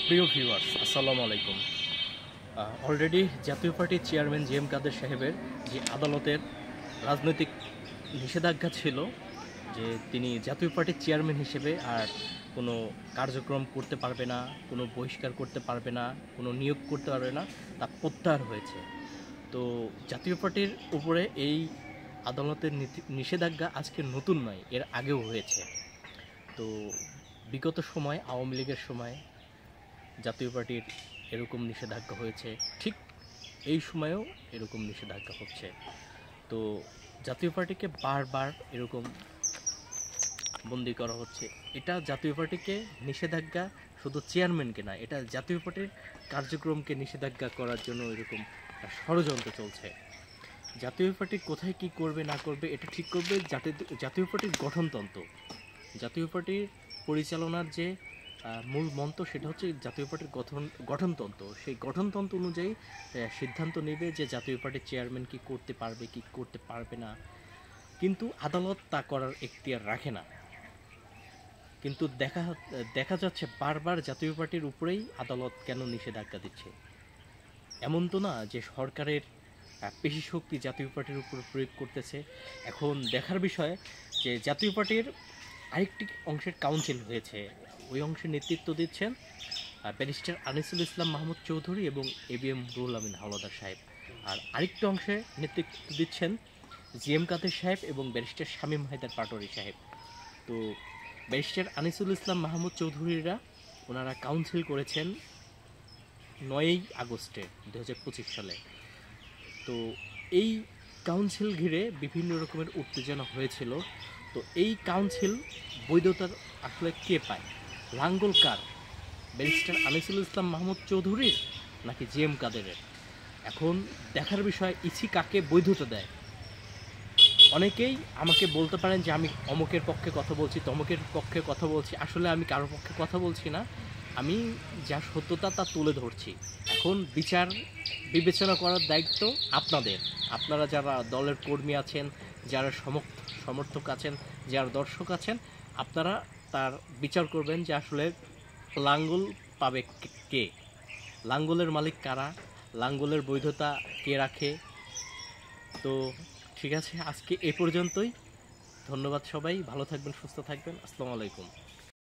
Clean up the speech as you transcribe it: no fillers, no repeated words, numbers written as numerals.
প্রিয় ভিউয়ার্স, আসসালামু আলাইকুম। অলরেডি জাতীয় পার্টির চেয়ারম্যান জি এম কাদের সাহেবের যে আদালতের রাজনৈতিক নিষেধাজ্ঞা ছিল যে তিনি জাতীয় পার্টির চেয়ারম্যান হিসেবে আর কোনো কার্যক্রম করতে পারবে না, কোনো বহিষ্কার করতে পারবে না, কোনো নিয়োগ করতে পারবে না, তা প্রত্যাহার হয়েছে। তো জাতীয় পার্টির উপরে এই আদালতের নিষেধাজ্ঞা আজকে নতুন নয়, এর আগেও হয়েছে। তো বিগত সময় আওয়ামী লীগের সময় জাতীয় পার্টির এরকম নিষেধাজ্ঞা হয়েছে, ঠিক এই সময়েও এরকম নিষেধাজ্ঞা হচ্ছে। তো জাতীয় পার্টিকে বারবার এরকম বন্দি করা হচ্ছে। এটা জাতীয় পার্টিকে নিষেধাজ্ঞা শুধু চেয়ারম্যানকে না, এটা জাতীয় পার্টির কার্যক্রমকে নিষেধাজ্ঞা করার জন্য এরকম ষড়যন্ত্র চলছে। জাতীয় পার্টি কোথায় কি করবে না করবে এটা ঠিক করবে জাতীয় পার্টির গঠনতন্ত্র। জাতীয় পার্টির পরিচালনার যে মূল মন্ত্র সেটা হচ্ছে জাতীয় পার্টির গঠনতন্ত্র। সেই গঠনতন্ত্র অনুযায়ী সিদ্ধান্ত নেবে যে জাতীয় পার্টির চেয়ারম্যান কি করতে পারবে কি করতে পারবে না, কিন্তু আদালত তা করার এখতিয়ার রাখে না। কিন্তু দেখা যাচ্ছে বারবার জাতীয় পার্টির উপরেই আদালত কেন নিষেধাজ্ঞা দিচ্ছে। এমন তো না যে সরকারের পেশি শক্তি জাতীয় পার্টির উপর প্রয়োগ করতেছে। এখন দেখার বিষয় যে জাতীয় পার্টির আরেকটি অংশের কাউন্সিল হয়েছে, ওই অংশের নেতৃত্ব দিচ্ছেন ব্যারিস্টার আনিসুল ইসলাম মাহমুদ চৌধুরী এবং এবিএম রুহুল আমিন হাওলাদার সাহেব। আর আরেকটি অংশে নেতৃত্ব দিচ্ছেন জি এম কাদের সাহেব এবং ব্যারিস্টার শামীম হায়দার পাটোয়ারি সাহেব। তো ব্যারিস্টার আনিসুল ইসলাম মাহমুদ চৌধুরীরা ওনারা কাউন্সিল করেছেন 9ই আগস্টে 2025 সালে। তো এই কাউন্সিল ঘিরে বিভিন্ন রকমের উত্তেজনা হয়েছিল। তো এই কাউন্সিল বৈধতার আসলে কে পায়, লাঙ্গল কার, ব্যারিস্টার আনিসুল ইসলাম মাহমুদ চৌধুরীর নাকি জি এম কাদেরের? এখন দেখার বিষয় ইসি কাকে বৈধতা দেয়। অনেকেই আমাকে বলতে পারেন যে আমি অমুকের পক্ষে কথা বলছি, তমুকের পক্ষে কথা বলছি। আসলে আমি কারোর পক্ষে কথা বলছি না, আমি যা সত্যতা তা তুলে ধরছি। এখন বিচার বিবেচনা করার দায়িত্ব আপনাদের। আপনারা যারা দলের কর্মী আছেন, যারা সমর্থক আছেন, যারা দর্শক আছেন, আপনারা তার বিচার করবেন যে আসলে লাঙ্গল পাবে কে, লাঙ্গলের মালিক কারা, লাঙ্গলের বৈধতা কে রাখে। তো ঠিক আছে, আজকে এ পর্যন্তই। ধন্যবাদ সবাই, ভালো থাকবেন, সুস্থ থাকবেন। আসসালামু আলাইকুম।